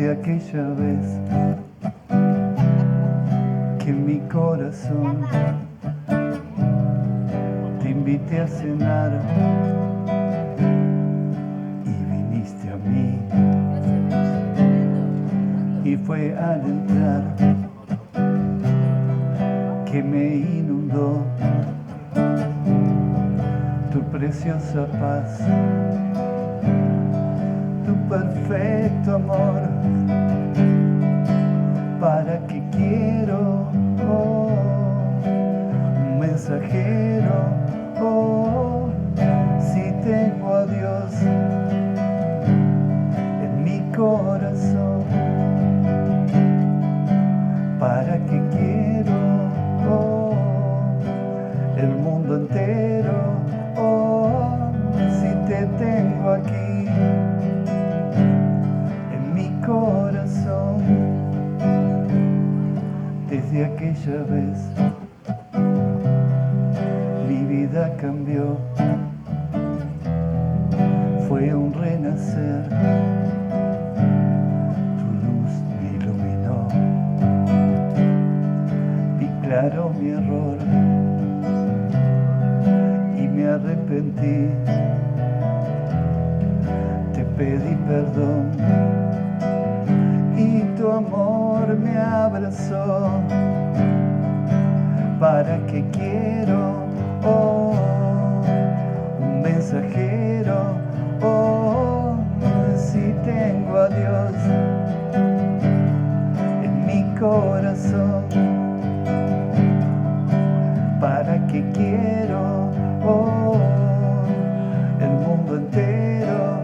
Desde aquella vez que en mi corazón te invité a cenar y viniste a mí, y fue al entrar que me inundó tu preciosa paz, tu perfecto amor. ¿Para qué quiero un mensajero? Si tengo a Dios en mi corazón. ¿Para qué quiero el mundo entero? Si te tengo aquí en mi corazón. Desde aquella vez mi vida cambió, fue un renacer, tu luz me iluminó, vi claro mi error y me arrepentí, te pedí perdón y tu amor me abrazó. ¿Para qué quiero un mensajero? Si tengo a Dios en mi corazón. ¿Para qué quiero el mundo entero?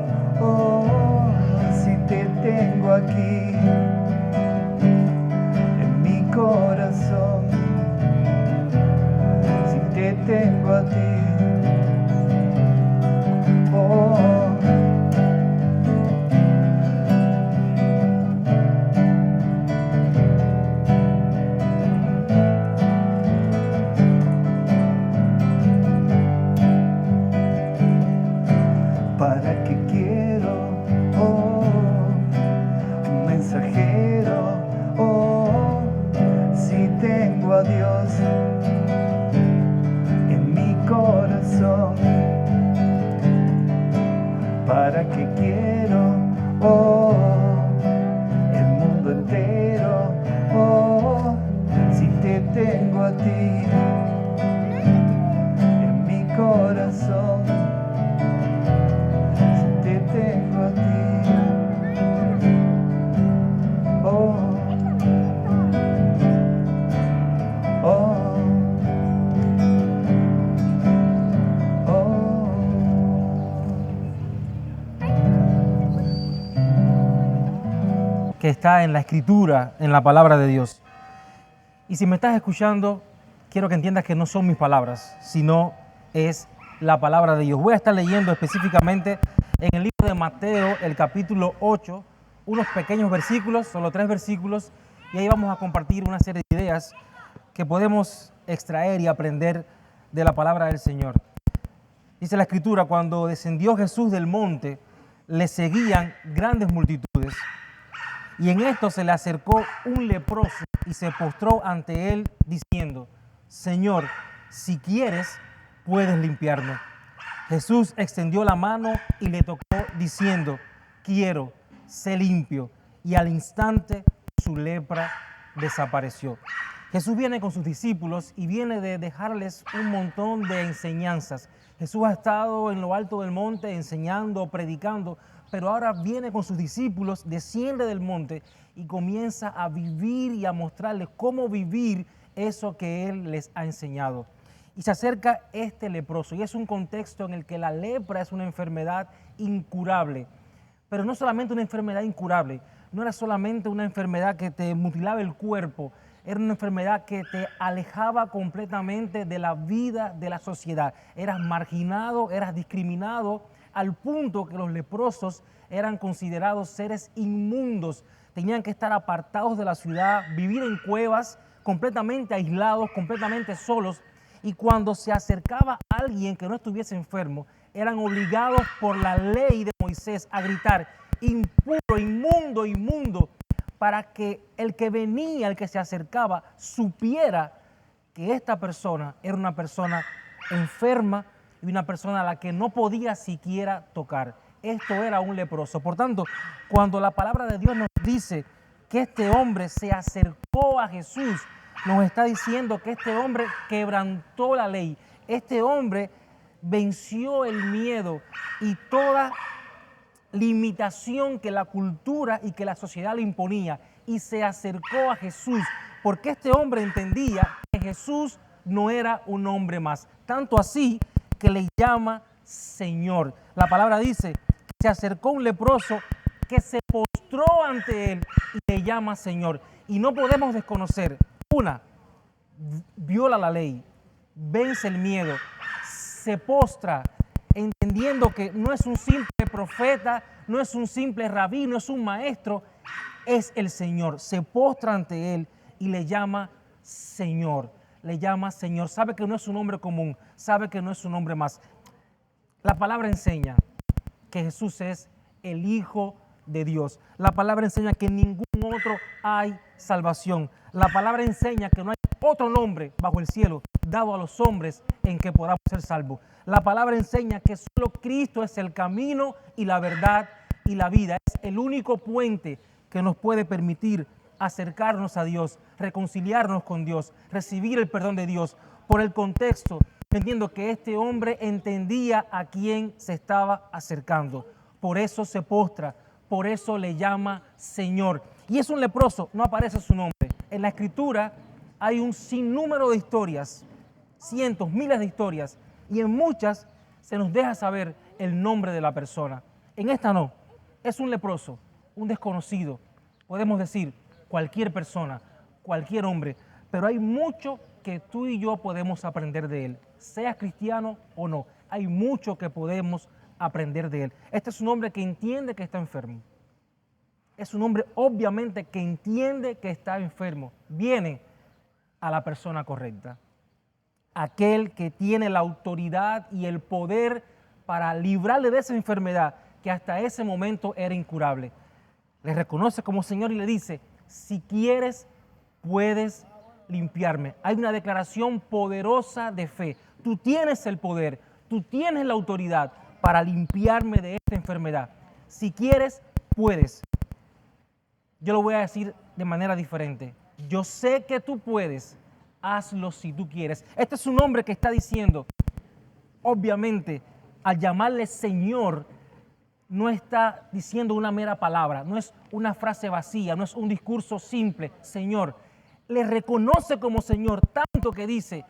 Si te tengo aquí en mi corazón. Si te tengo a ti. ¿Para qué quiero un mensajero? Si tengo a Dios en mi corazón. ¿Para qué quiero el mundo entero? Si te tengo a ti en mi corazón. Tengo a ti, que está en la Escritura, en la palabra de Dios. Y si me estás escuchando, quiero que entiendas que no son mis palabras, sino es la palabra de Dios. Voy a estar leyendo específicamente en el libro de Mateo, el capítulo 8, unos pequeños versículos, solo 3 versículos, y ahí vamos a compartir una serie de ideas que podemos extraer y aprender de la palabra del Señor. Dice la Escritura: cuando descendió Jesús del monte, le seguían grandes multitudes, y en esto se le acercó un leproso y se postró ante él diciendo: Señor, si quieres, puedes limpiarme. Jesús extendió la mano y le tocó diciendo: quiero, sé limpio. Y al instante su lepra desapareció. Jesús viene con sus discípulos y viene de dejarles un montón de enseñanzas. Jesús ha estado en lo alto del monte enseñando, predicando, pero ahora viene con sus discípulos, desciende del monte y comienza a vivir y a mostrarles cómo vivir eso que Él les ha enseñado. Y se acerca este leproso, y es un contexto en el que la lepra es una enfermedad incurable. Pero no solamente una enfermedad incurable, no era solamente una enfermedad que te mutilaba el cuerpo, era una enfermedad que te alejaba completamente de la vida de la sociedad. Eras marginado, eras discriminado, al punto que los leprosos eran considerados seres inmundos. Tenían que estar apartados de la ciudad, vivir en cuevas, completamente aislados, completamente solos. Y cuando se acercaba alguien que no estuviese enfermo, eran obligados por la ley de Moisés a gritar: impuro, inmundo, inmundo, para que el que venía, el que se acercaba, supiera que esta persona era una persona enferma y una persona a la que no podía siquiera tocar. Esto era un leproso. Por tanto, cuando la palabra de Dios nos dice que este hombre se acercó a Jesús, nos está diciendo que este hombre quebrantó la ley. Este hombre venció el miedo y toda limitación que la cultura y que la sociedad le imponía y se acercó a Jesús, porque este hombre entendía que Jesús no era un hombre más, tanto así que le llama Señor. La palabra dice que se acercó un leproso que se postró ante él y le llama Señor. Y no podemos desconocer, una, viola la ley, vence el miedo, se postra, entendiendo que no es un simple profeta, no es un simple rabí, no es un maestro, es el Señor. Se postra ante él y le llama Señor. Le llama Señor. Sabe que no es un hombre común, sabe que no es un hombre más. La palabra enseña que Jesús es el Hijo de Dios. La palabra enseña que en ningún otro hay salvación. La palabra enseña que no hay otro nombre bajo el cielo dado a los hombres en que podamos ser salvos. La palabra enseña que solo Cristo es el camino y la verdad y la vida. Es el único puente que nos puede permitir acercarnos a Dios, reconciliarnos con Dios, recibir el perdón de Dios. Por el contexto, entiendo que este hombre entendía a quién se estaba acercando. Por eso se postra, por eso le llama Señor. Y es un leproso, no aparece su nombre. En la Escritura hay un sinnúmero de historias, cientos, miles de historias, y en muchas se nos deja saber el nombre de la persona. En esta no, es un leproso, un desconocido, podemos decir cualquier persona, cualquier hombre, pero hay mucho que tú y yo podemos aprender de él, seas cristiano o no, hay mucho que podemos aprender de él. Este es un hombre que entiende que está enfermo. Es un hombre obviamente que entiende que está enfermo. Viene a la persona correcta. Aquel que tiene la autoridad y el poder para librarle de esa enfermedad que hasta ese momento era incurable. Le reconoce como Señor y le dice, si quieres, puedes limpiarme. Hay una declaración poderosa de fe. Tú tienes el poder, tú tienes la autoridad para limpiarme de esta enfermedad. Si quieres, puedes. Yo lo voy a decir de manera diferente. Yo sé que tú puedes, hazlo si tú quieres. Este es un hombre que está diciendo, obviamente, al llamarle Señor, no está diciendo una mera palabra, no es una frase vacía, no es un discurso simple. Señor, le reconoce como Señor, tanto que dice,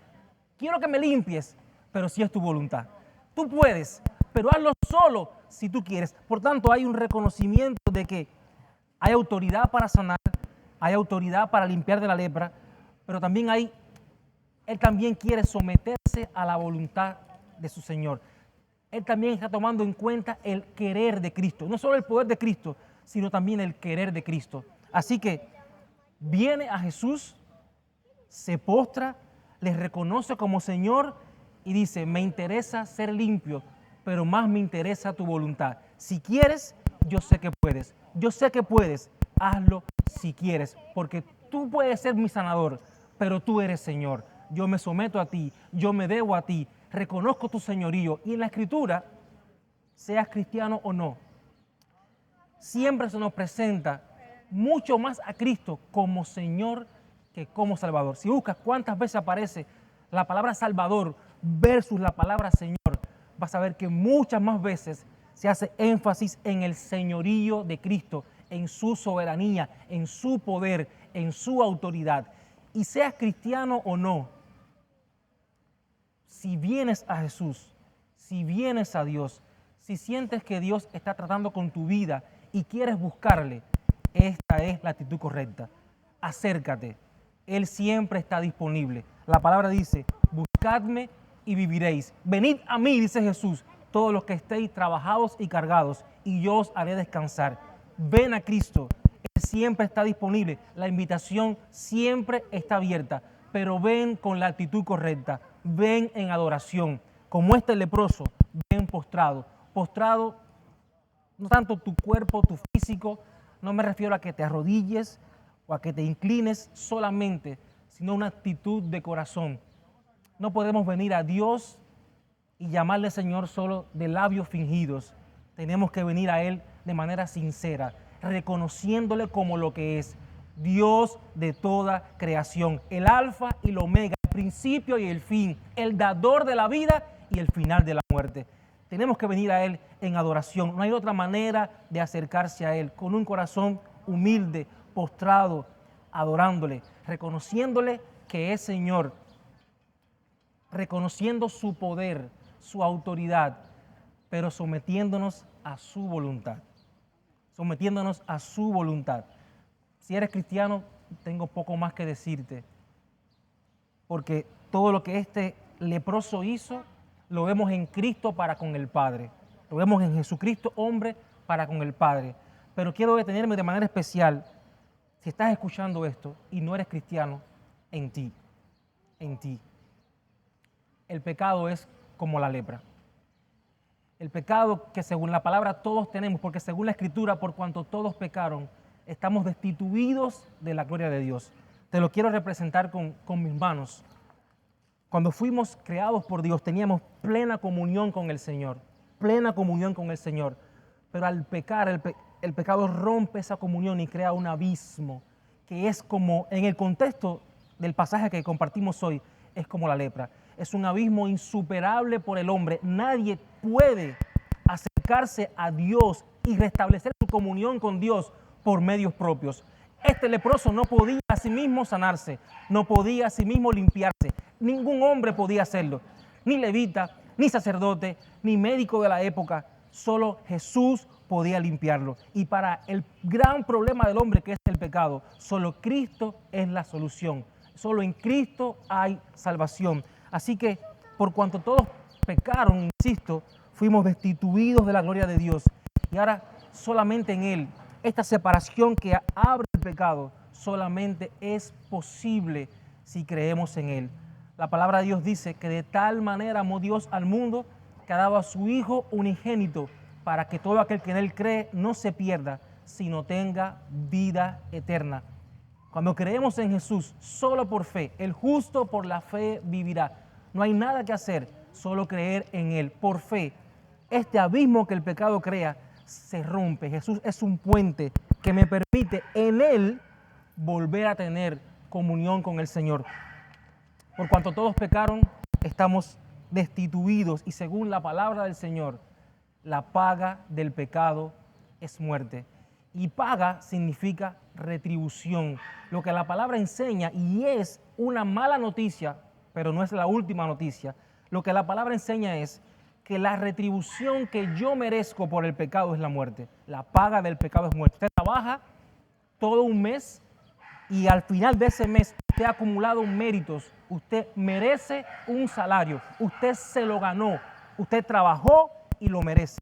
quiero que me limpies, pero si es tu voluntad. Tú puedes, pero hazlo solo si tú quieres. Por tanto, hay un reconocimiento de que hay autoridad para sanar, hay autoridad para limpiar de la lepra, pero también él también quiere someterse a la voluntad de su Señor. Él también está tomando en cuenta el querer de Cristo, no solo el poder de Cristo, sino también el querer de Cristo. Así que viene a Jesús, se postra, le reconoce como Señor y dice, me interesa ser limpio, pero más me interesa tu voluntad. Si quieres, yo sé que puedes. Yo sé que puedes, hazlo si quieres, porque tú puedes ser mi sanador, pero tú eres Señor. Yo me someto a ti, yo me debo a ti, reconozco tu señorío. Y en la Escritura, seas cristiano o no, siempre se nos presenta mucho más a Cristo como Señor que como Salvador. Si buscas cuántas veces aparece la palabra Salvador versus la palabra Señor, vas a ver que muchas más veces se hace énfasis en el señorío de Cristo, en su soberanía, en su poder, en su autoridad. Y seas cristiano o no, si vienes a Jesús, si vienes a Dios, si sientes que Dios está tratando con tu vida y quieres buscarle, esta es la actitud correcta. Acércate. Él siempre está disponible. La palabra dice, buscadme y viviréis. Venid a mí, dice Jesús, todos los que estéis trabajados y cargados, y yo os haré descansar. Ven a Cristo. Él siempre está disponible. La invitación siempre está abierta, pero ven con la actitud correcta. Ven en adoración. Como este leproso, ven postrado. Postrado no tanto tu cuerpo, tu físico, no me refiero a que te arrodilles o a que te inclines solamente, sino una actitud de corazón. No podemos venir a Dios y llamarle Señor solo de labios fingidos. Tenemos que venir a Él de manera sincera, reconociéndole como lo que es, Dios de toda creación, el alfa y el omega, el principio y el fin, el dador de la vida y el final de la muerte. Tenemos que venir a Él en adoración. No hay otra manera de acercarse a Él, con un corazón humilde, postrado, adorándole, reconociéndole que es Señor, reconociendo su poder, su autoridad, pero sometiéndonos a su voluntad. Sometiéndonos a su voluntad. Si eres cristiano, tengo poco más que decirte, porque todo lo que este leproso hizo, lo vemos en Cristo para con el Padre. Lo vemos en Jesucristo, hombre, para con el Padre. Pero quiero detenerme de manera especial, si estás escuchando esto y no eres cristiano, en ti, en ti. El pecado es como la lepra. El pecado que según la palabra todos tenemos, porque según la Escritura, por cuanto todos pecaron, estamos destituidos de la gloria de Dios. Te lo quiero representar con mis manos. Cuando fuimos creados por Dios, teníamos plena comunión con el Señor, plena comunión con el Señor. Pero al pecar, el pecado rompe esa comunión y crea un abismo, que es como, en el contexto del pasaje que compartimos hoy, es como la lepra. Es un abismo insuperable por el hombre. Nadie puede acercarse a Dios y restablecer su comunión con Dios por medios propios. Este leproso no podía a sí mismo sanarse, no podía a sí mismo limpiarse. Ningún hombre podía hacerlo, ni levita, ni sacerdote, ni médico de la época. Solo Jesús podía limpiarlo. Y para el gran problema del hombre, que es el pecado, solo Cristo es la solución. Solo en Cristo hay salvación. Así que, por cuanto todos pecaron, insisto, fuimos destituidos de la gloria de Dios. Y ahora solamente en Él, esta separación que abre el pecado, solamente es posible si creemos en Él. La palabra de Dios dice que de tal manera amó Dios al mundo que ha dado a su Hijo unigénito para que todo aquel que en Él cree no se pierda, sino tenga vida eterna. Cuando creemos en Jesús, solo por fe, el justo por la fe vivirá. No hay nada que hacer, solo creer en Él, por fe. Este abismo que el pecado crea se rompe. Jesús es un puente que me permite en Él volver a tener comunión con el Señor. Por cuanto todos pecaron, estamos destituidos y según la palabra del Señor, la paga del pecado es muerte. Y paga significa retribución. Lo que la palabra enseña, y es una mala noticia, pero no es la última noticia, lo que la palabra enseña es que la retribución que yo merezco por el pecado es la muerte. La paga del pecado es muerte. Usted trabaja todo un mes y al final de ese mes usted ha acumulado méritos, usted merece un salario, usted se lo ganó, usted trabajó y lo merece.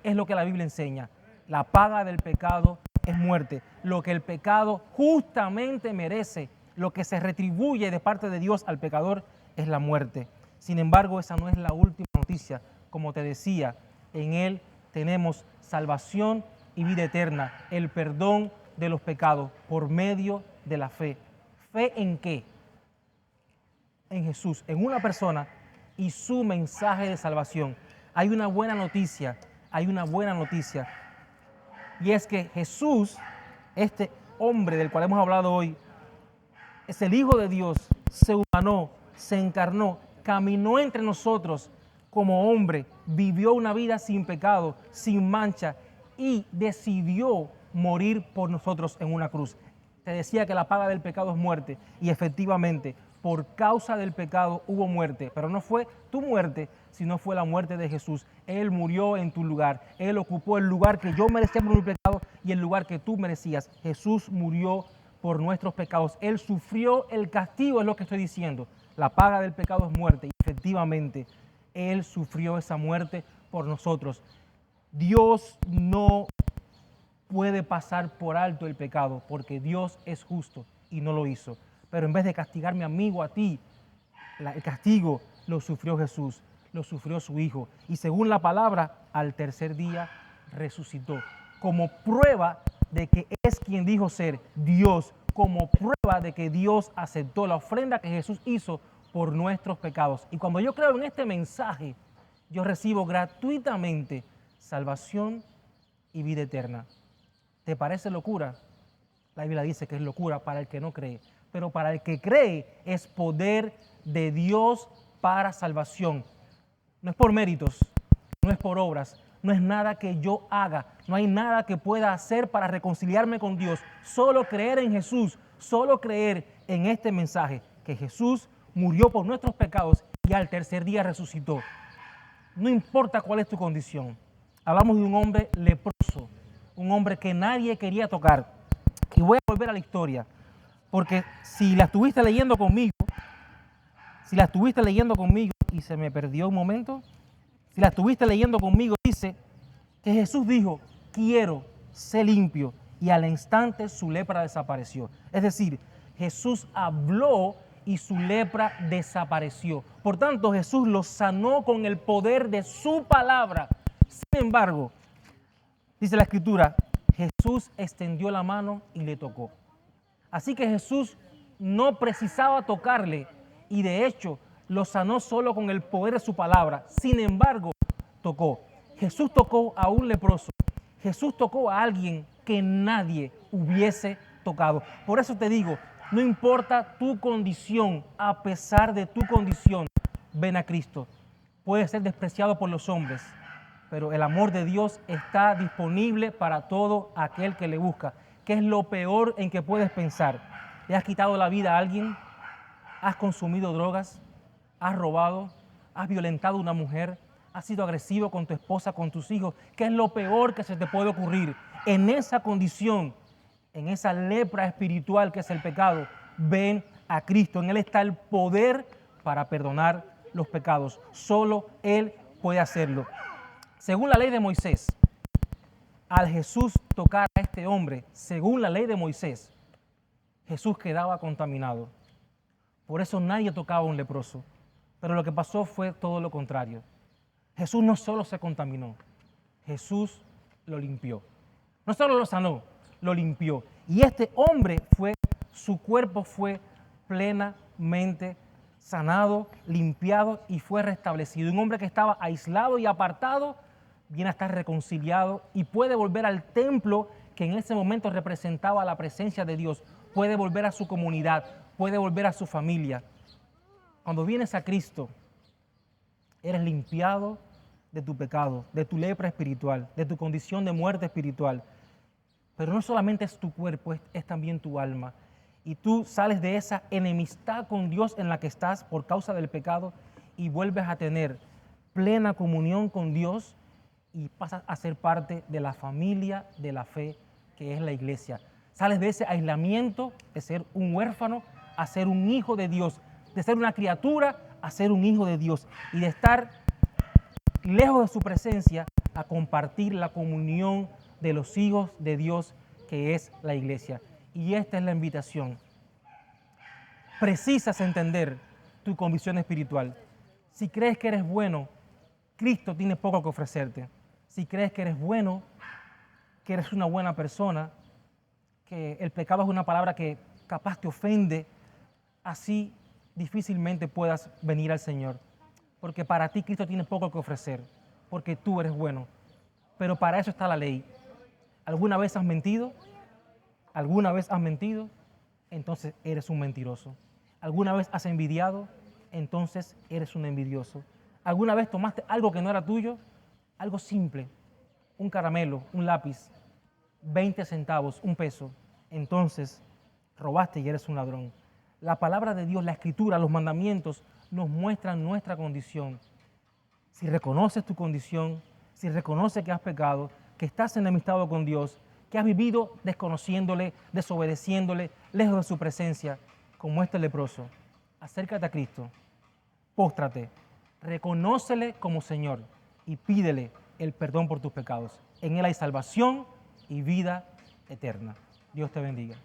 Es lo que la Biblia enseña. La paga del pecado es muerte. Lo que el pecado justamente merece, lo que se retribuye de parte de Dios al pecador es la muerte. Sin embargo, esa no es la última noticia. Como te decía, en Él tenemos salvación y vida eterna, el perdón de los pecados por medio de la fe. ¿Fe en qué? En Jesús, en una persona y su mensaje de salvación. Hay una buena noticia, y es que Jesús, este hombre del cual hemos hablado hoy, es el Hijo de Dios, se humanó, se encarnó, caminó entre nosotros como hombre, vivió una vida sin pecado, sin mancha y decidió morir por nosotros en una cruz. Te decía que la paga del pecado es muerte y efectivamente por causa del pecado hubo muerte, pero no fue tu muerte, sino fue la muerte de Jesús. Él murió en tu lugar, Él ocupó el lugar que yo merecía por mi pecado y el lugar que tú merecías. Jesús murió por nuestros pecados, Él sufrió el castigo, es lo que estoy diciendo. La paga del pecado es muerte y efectivamente Él sufrió esa muerte por nosotros. Dios no puede pasar por alto el pecado porque Dios es justo y no lo hizo. Pero en vez de castigarme a mí o a ti, el castigo lo sufrió Jesús, lo sufrió su Hijo. Y según la palabra, al tercer día resucitó, como prueba de que es quien dijo ser Dios, como prueba de que Dios aceptó la ofrenda que Jesús hizo por nuestros pecados. Y cuando yo creo en este mensaje, yo recibo gratuitamente salvación y vida eterna. ¿Te parece locura? La Biblia dice que es locura para el que no cree, pero para el que cree es poder de Dios para salvación. No es por méritos, no es por obras, no es nada que yo haga, no hay nada que pueda hacer para reconciliarme con Dios. Solo creer en Jesús, solo creer en este mensaje, que Jesús murió por nuestros pecados y al tercer día resucitó. No importa cuál es tu condición. Hablamos de un hombre leproso, un hombre que nadie quería tocar. Y voy a volver a la historia, porque si la estuviste leyendo conmigo y se me perdió un momento, si la estuviste leyendo conmigo, dice que Jesús dijo, quiero ser limpio, y al instante su lepra desapareció. Es decir, Jesús habló y su lepra desapareció. Por tanto, Jesús lo sanó con el poder de su palabra. Sin embargo, dice la Escritura, Jesús extendió la mano y le tocó. Así que Jesús no precisaba tocarle y de hecho lo sanó solo con el poder de su palabra. Sin embargo, tocó. Jesús tocó a un leproso. Jesús tocó a alguien que nadie hubiese tocado. Por eso te digo, no importa tu condición, a pesar de tu condición, ven a Cristo. Puedes ser despreciado por los hombres, pero el amor de Dios está disponible para todo aquel que le busca. ¿Qué es lo peor en que puedes pensar? ¿Le has quitado la vida a alguien? ¿Has consumido drogas? ¿Has robado? ¿Has violentado a una mujer? ¿Has sido agresivo con tu esposa, con tus hijos? ¿Qué es lo peor que se te puede ocurrir? En esa condición, en esa lepra espiritual que es el pecado, ven a Cristo. En Él está el poder para perdonar los pecados. Solo Él puede hacerlo. Según la ley de Moisés, al Jesús tocar a este hombre, según la ley de Moisés, Jesús quedaba contaminado. Por eso nadie tocaba a un leproso. Pero lo que pasó fue todo lo contrario. Jesús no solo se contaminó, Jesús lo limpió. No solo lo sanó, lo limpió. Y este hombre su cuerpo fue plenamente sanado, limpiado y fue restablecido. Un hombre que estaba aislado y apartado, viene a estar reconciliado y puede volver al templo que en ese momento representaba la presencia de Dios. Puede volver a su comunidad, puede volver a su familia. Cuando vienes a Cristo, eres limpiado de tu pecado, de tu lepra espiritual, de tu condición de muerte espiritual. Pero no solamente es tu cuerpo, es también tu alma. Y tú sales de esa enemistad con Dios en la que estás por causa del pecado y vuelves a tener plena comunión con Dios y pasas a ser parte de la familia de la fe que es la iglesia. Sales de ese aislamiento de ser un huérfano a ser un hijo de Dios, de ser una criatura a ser un hijo de Dios y de estar lejos de su presencia a compartir la comunión de los hijos de Dios que es la iglesia. Y esta es la invitación. Precisas entender tu condición espiritual. Si crees que eres bueno, Cristo tiene poco que ofrecerte. Si crees que eres bueno, que eres una buena persona, que el pecado es una palabra que capaz te ofende, así difícilmente puedas venir al Señor. Porque para ti Cristo tiene poco que ofrecer, porque tú eres bueno. Pero para eso está la ley. ¿Alguna vez has mentido? ¿Alguna vez has mentido? Entonces eres un mentiroso. ¿Alguna vez has envidiado? Entonces eres un envidioso. ¿Alguna vez tomaste algo que no era tuyo? Algo simple, un caramelo, un lápiz, 20 centavos, un peso. Entonces robaste y eres un ladrón. La palabra de Dios, la Escritura, los mandamientos nos muestran nuestra condición. Si reconoces tu condición, si reconoces que has pecado, que estás enemistado con Dios, que has vivido desconociéndole, desobedeciéndole, lejos de su presencia, como este leproso, acércate a Cristo, póstrate, reconócele como Señor y pídele el perdón por tus pecados. En Él hay salvación y vida eterna. Dios te bendiga.